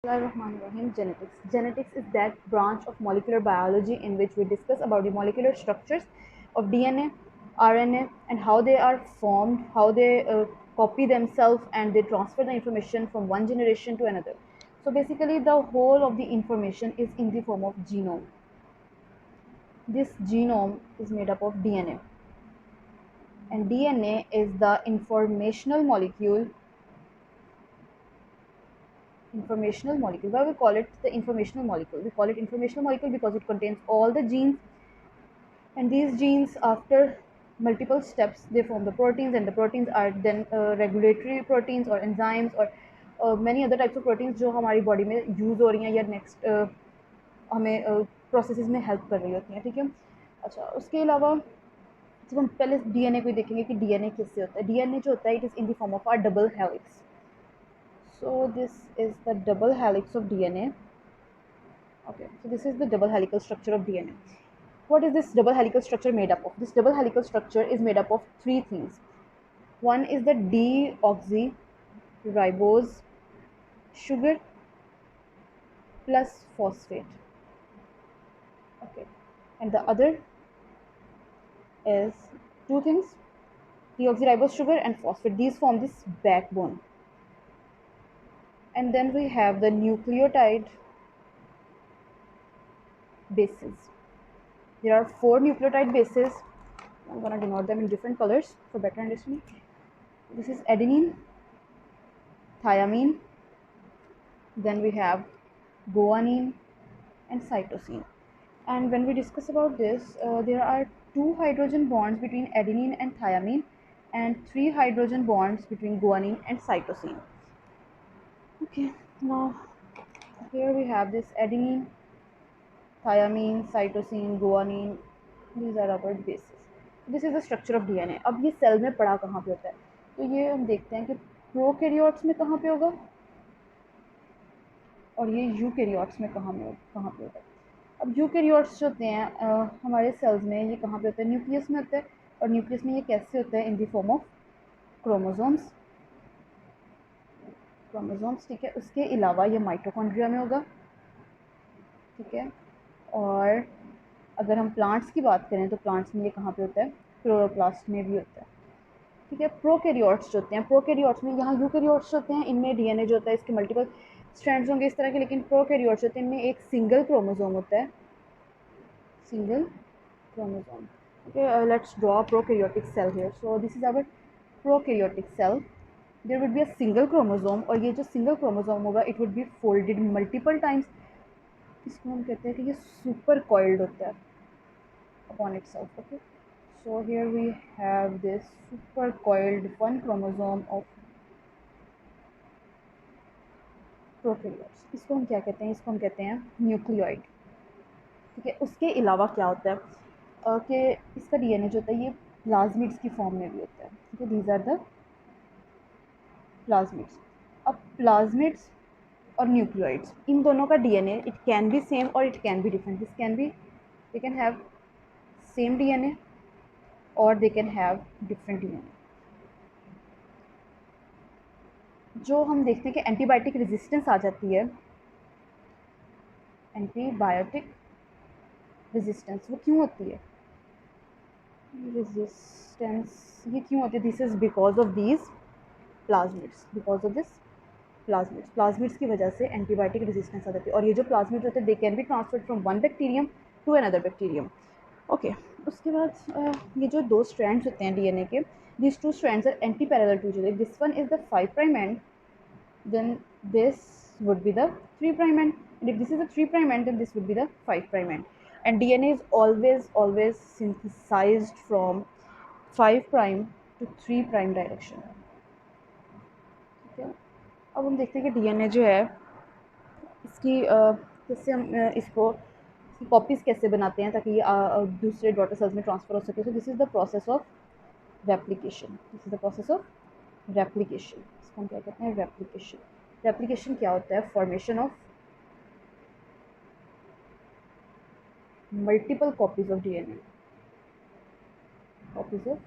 Bismillahirrahmanirrahim. Genetics. Genetics is that branch of molecular biology in which we discuss about the molecular structures of DNA, RNA, and how they are formed, how they copy themselves, and they transfer the information from one generation to another. So basically, the whole of the information is in the form of genome. This genome is made up of DNA, and DNA is the informational molecule. Why we call it the informational molecule? We call it informational molecule because it contains all the genes, and these genes, after multiple steps, they form the proteins, and the proteins are then regulatory proteins or enzymes or many other types of proteins जो हमारी body में use हो रही हैं या next हमें processes में help कर रही होती हैं. ठीक है. अच्छा, उसके अलावा जब हम पहले डीएनए को देखेंगे कि डीएनए किससे होता है. डीएनए जो होता है, it is in the form of are double helix. So this is the double helix of DNA. Okay, so this is the double helical structure of DNA. What is this double helical structure made up of? This double helical structure is made up of three things. One is the deoxyribose sugar plus phosphate. Okay, and the other is two things: deoxyribose sugar and phosphate. These form this backbone. And then we have the nucleotide bases. There are four nucleotide bases. I'm going to denote them in different colors for better understanding. This is adenine, thymine, then we have guanine and cytosine. And when we discuss about this, there are two hydrogen bonds between adenine and thymine and three hydrogen bonds between guanine and cytosine. Okay, now here we have this adenine, thymine, cytosine, guanine. These are our bases. This is the structure of DNA. अब ये cell में पड़ा कहाँ पे होता है? तो ये हम देखते हैं कि प्रोकैरियोट्स में कहाँ पे होगा और ये यूकैरियोट्स में कहाँ पे होता है. अब यूकैरियोट्स जो होते हैं हमारे सेल्स में, ये कहाँ पे होता है? न्यूक्लियस में होता है. और न्यूक्लियस में ये कैसे होता है? In the form of chromosomes. ठीक है. उसके अलावा ये माइटोकॉन्ड्रिया में होगा. ठीक है. और अगर हम प्लांट्स की बात करें तो प्लांट्स में ये कहाँ पे होता है? क्लोरोप्लास्ट में भी होता है. ठीक है. प्रोकैरियोट्स जो होते हैं, प्रोकैरियोट्स में, यहाँ यूकैरियोट्स होते हैं, इनमें डीएनए जो होता है इसके मल्टीपल स्ट्रैंड्स होंगे इस तरह के, लेकिन प्रोकैरियोट्स होते हैं इनमें एक सिंगल क्रोमोसोम होता है. Single chromosome. Okay, let's draw a prokaryotic cell here. So this is our prokaryotic cell. There would be a single chromosome, और ये जो single chromosome होगा, it would be folded multiple times. इसको हम कहते हैं कि ये super coiled होता है upon itself. Okay, so here we have this super coiled one chromosome of prokaryotes. इसको हम क्या कहते हैं? इसको हम कहते हैं न्यूक्लियोइड. ठीक है. उसके अलावा क्या होता है कि इसका डीएनए जो होता है ये प्लाज्मिड्स की फॉर्म में भी होता है. ठीक है. These are the plasmids. अब प्लाज्मिड्स और न्यूक्लियोइड्स, इन दोनों का DNA it can be same और it can be different. This can be, they can have same DNA और they can have different DNA. जो हम देखते हैं कि एंटीबायोटिक रेजिस्टेंस आ जाती है, एंटीबायोटिक रेजिस्टेंस वो क्यों होती है? रेजिस्टेंस ये क्यों होती है? This is because of these plasmids. Because of this plasmids की वजह से एंटीबायोटिक रेजिस्टेंस आ जाती है. और ये जो प्लाज्मिड्स होते हैं they can be transferred from one bacterium to another bacterium. Okay. उसके बाद ये जो दो स्ट्रैंड्स होते हैं डीएनए के, this two strands are antiparallel to each other. This one is the 5' end then this would be the 3' end, and if this is a 3' end then this would be the 5' end. And DNA is always synthesized from 5' to 3' direction. ठीक है. अब हम देखते हैं कि DNA जो है इसकी कैसे हम इसको कॉपीज़ कैसे बनाते हैं ताकि ये दूसरे डॉटर सेल्स में ट्रांसफ़र हो सके. So this is the process of replication. This is the process of replication. इसको हम क्या कहते हैं? रेप्लिकेशन. रेप्लिकेशन क्या होता है? Formation of multiple copies of DNA. Copies of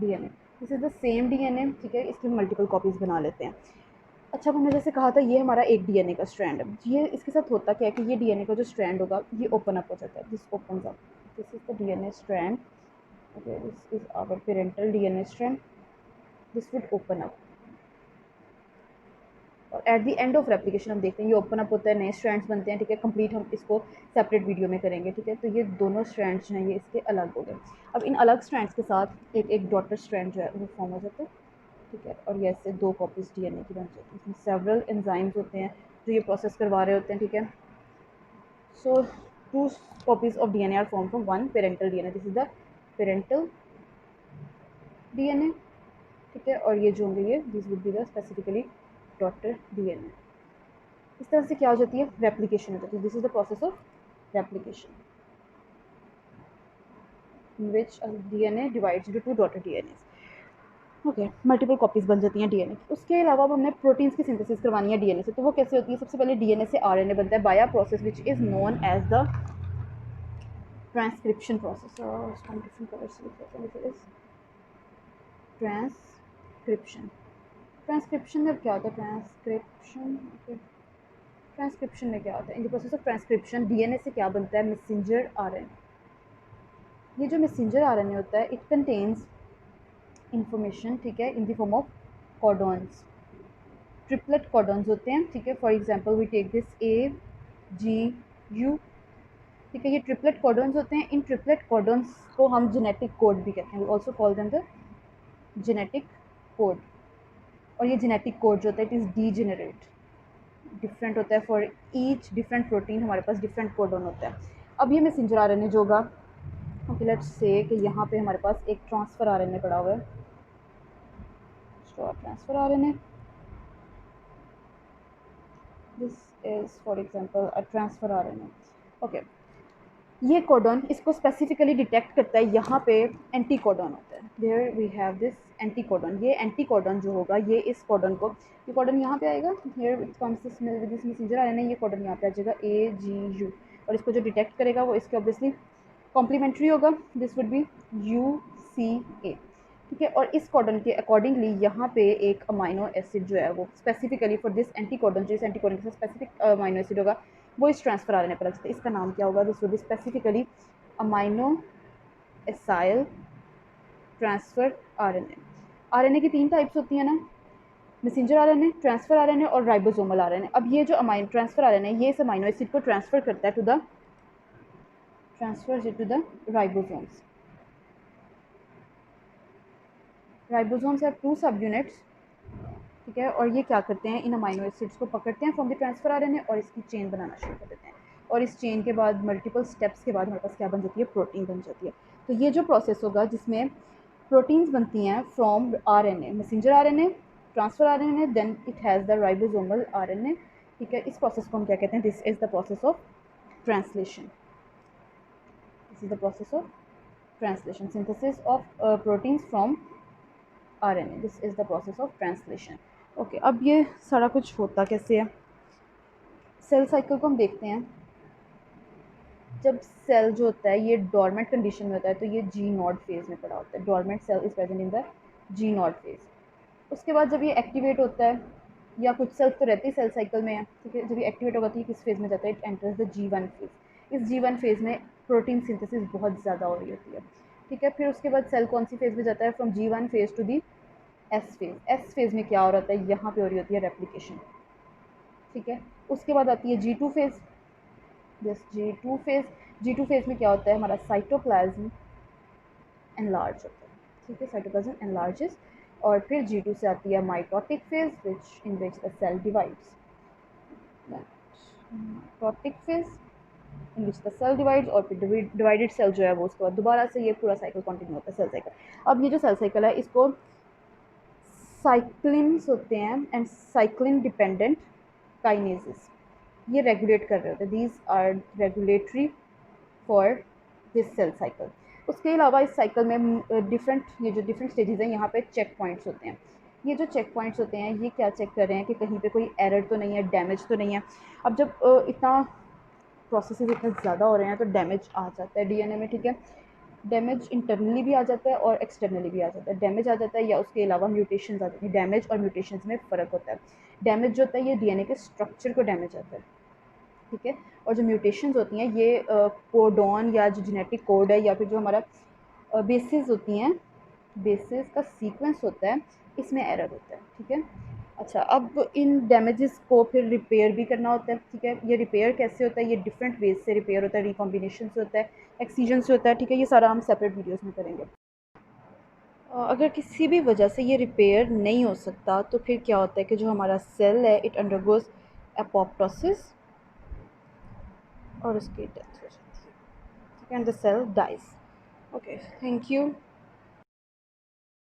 DNA. This is the same DNA. ठीक है. इसकी मल्टीपल कॉपीज बना लेते हैं. अच्छा, अब हमने जैसे कहा था ये हमारा एक डीएनए का स्ट्रैंड है, ये इसके साथ होता क्या है कि ये डीएनए का जो स्ट्रैंड होगा ये ओपन अप हो जाता है, this opens up, this is the DNA strand, okay, this is our parental DNA strand, this would open up, और at the end of replication हम देखते हैं ये ओपन अप होता है, नए स्ट्रैंड्स बनते हैं, ठीक है, कंप्लीट हम इसको सेपरेट वीडियो में करेंगे, ठीक है। तो ये दोनों स्ट्रैंड्स जो हैं ये इसके अलग हो गए। अब इन अलग स्ट्रैंड्स के साथ एक एक डॉटर स्ट्रैंड जो है वो फॉर्म हो जाता है, ठीक है, और ये ऐसे 2 कॉपीज डीएनए की बन जाती है। इसमें सेवरल एंजाइम्स होते हैं जो ये प्रोसेस करवा रहे होते हैं, ठीक है। So 2 copies of DNA are form from 1 parental DNA, this is the parental DNA, ठीक है, और ये जो होंगे ये this would be the specifically daughter DNA. इस तरह से क्या हो जाती है, रेप्लिकेशन हो जाती है, this is the process of replication in which a DNA divides into 2 daughter DNAs, okay, multiple copies बन जाती हैं डीएनए की। उसके अलावा अब हमने प्रोटीन्स की सिंथेसिस करवानी है डीएनए से, तो वो कैसे होती है, सबसे पहले डीएनए से आरएनए बनता है by process which is known as the transcription process, और इसको डिफरेंट कलर से लिख लेते हैं, ट्रांसक्रिप्शन। ट्रांसक्रिप्शन में क्या होता है, ट्रांसक्रिप्शन, ओके, ट्रांसक्रिप्शन में क्या होता है, in the process of transcription DNA से क्या बनता है, मैसेंजर आरएनए। ये जो मैसेंजर आरएनए होता है इट कंटेन्स इंफॉर्मेशन, ठीक है, in the form of codons, triplet codons होते हैं, ठीक है। For example we take this AGU, ठीक है, ये ट्रिपलेट कॉडॉन्स होते हैं। इन ट्रिपलेट कॉडॉन्स को हम जेनेटिक कोड भी कहते हैं, we also call them the genetic code, और ये जेनेटिक कोड जो होता है इट इज़ डीजेनरेट, डिफरेंट होता है, फॉर ईच डिफरेंट प्रोटीन हमारे पास डिफरेंट कोडॉन होता है। अब ये मैसेंजर आरएनए जो होगा, ओके, लेट्स से कि यहाँ पे हमारे पास एक ट्रांसफ़र आरएनए पड़ा हुआ है, transfer RNA, this is for example a transfer RNA, okay. ये कोडॉन इसको स्पेसिफिकली डिटेक्ट करता है, यहाँ पे एंटी कोडॉन होता है, there we have this anticodon. ये एंटी कोडॉन जो होगा ये इस कोडॉन को, ये कोडॉन यहाँ पे आएगा, here it comes this messenger RNA, ये कोडॉन यहाँ पे आ जाएगा AGU, और इसको जो डिटेक्ट करेगा वो इसके ऑब्वियसली कॉम्प्लीमेंट्री होगा, दिस वुड बी UCA, ठीक है। और इस कोडॉन के अकॉर्डिंगली यहाँ पे एक अमाइनो एसिड जो है वो specifically for this anticodon, जो इस एंटी कोडॉन के साथ स्पेसिफिक अमाइनो एसिड होगा वो इस ट्रांसफ़र आरएनए पर लगता है, इसका नाम क्या होगा, this would be specifically amino acyl transfer RNA. RNA की 3 टाइप्स होती हैं ना, मैसेंजर आरएनए, ट्रांसफ़र आरएनए और राइबोसोमल आरएनए। अब ये जो अमाइनो ट्रांसफ़र आरएनए ये इस अमाइनो एसिड को ट्रांसफ़र करता है to the ribosomes. Ribosomes have 2 सब यूनिट्स, ठीक है, और ये क्या करते हैं, इन अमाइनो एसिड्स को पकड़ते हैं फ्रॉम द ट्रांसफ़र आरएनए और इसकी चेन बनाना शुरू कर देते हैं, और इस चेन के बाद मल्टीपल स्टेप्स के बाद हमारे पास क्या बन जाती है, प्रोटीन बन जाती है। तो ये जो प्रोसेस होगा जिसमें प्रोटीन्स बनती हैं from RNA, messenger RNA, transfer RNA, then it has the ribosomal RNA, ठीक है। इस प्रोसेस को हम क्या कहते हैं, this is the process of translation, this is the process of translation, synthesis of proteins from RNA, this is the process of translation, okay. अब ये सारा कुछ होता कैसे है, सेल साइकिल को हम देखते हैं। जब सेल जो होता है ये डॉर्मेंट कंडीशन में होता है तो ये G0 फेज़ में पड़ा होता है, dormant cell is present in the G0 phase. उसके बाद जब ये एक्टिवेट होता है, या कुछ सेल्स तो रहती है सेल साइकिल में है, ठीक है, जब ये एक्टिवेट होगा तो ये किस फेज़ में जाता है, it enters the G1 phase. इस G1 फेज़ में प्रोटीन सिंथेसिस बहुत ज़्यादा हो रही होती है, ठीक है। फिर उसके बाद सेल कौन सी फेज़ में जाता है, from G1 phase to the S phase. S phase में क्या हो रहा है, यहाँ पे हो रही होती है रेप्लिकेशन, ठीक है। उसके बाद आती है G2 phase, this G2 phase में क्या होता है, हमारा साइटोप्लाज्म एनलार्ज होता है, ठीक है, साइटोप्लाज्म एनलार्जेस। और फिर G2 से आती है mitotic phase which in which the cell divides, mitotic phase in which the cell divides, और फिर डिवाइडेड सेल जो है वो उसके बाद दोबारा से ये पूरा साइकिल कंटिन्यू होता है, सेल साइकिल। अब ये जो सेल साइकिल है इसको साइक्लिन्स होते हैं एंड साइक्लिन डिपेंडेंट काइनेजेस ये रेगुलेट कर रहे होते हैं, these are regulatory for this cell cycle. उसके अलावा इस साइकिल में ये जो डिफरेंट स्टेजेस हैं यहाँ पे चेक पॉइंट्स होते हैं। ये जो चेक पॉइंट्स होते हैं ये क्या चेक कर रहे हैं कि कहीं पे कोई एरर तो नहीं है, डैमेज तो नहीं है। अब जब इतना प्रोसेसेस इतने ज़्यादा हो रहे हैं तो डैमेज आ जाता है डीएनए में, ठीक है। डैमेज इंटरनली भी आ जाता है और एक्सटर्नली भी आ जाता है। डैमेज आ जाता है या उसके अलावा म्यूटेशंस आ जाती हैं। डैमेज और म्यूटेशंस में फ़र्क होता है। डैमेज जो होता है ये डीएनए के स्ट्रक्चर को डैमेज आता है, ठीक है। और जो म्यूटेशंस होती हैं ये कोडॉन या जो जेनेटिक कोड है या फिर जो हमारा बेसिस होती हैं, बेसिस का सीक्वेंस होता है, इसमें एरर होता है, ठीक है। अच्छा, अब इन डैमेजेस को फिर रिपेयर भी करना होता है, ठीक है। ये रिपेयर कैसे होता है, ये डिफरेंट वेज से रिपेयर होता है, रिकॉम्बिनेशन से होता है, एक्सीजन से होता है, ठीक है। ये सारा हम सेपरेट वीडियोस में करेंगे। अगर किसी भी वजह से ये रिपेयर नहीं हो सकता तो फिर क्या होता है कि जो हमारा सेल है इट अंडरगोज एपोप्टोसिस और उसकी डेथ हो जाती है, ठीक है, and the cell dies. Okay, thank you.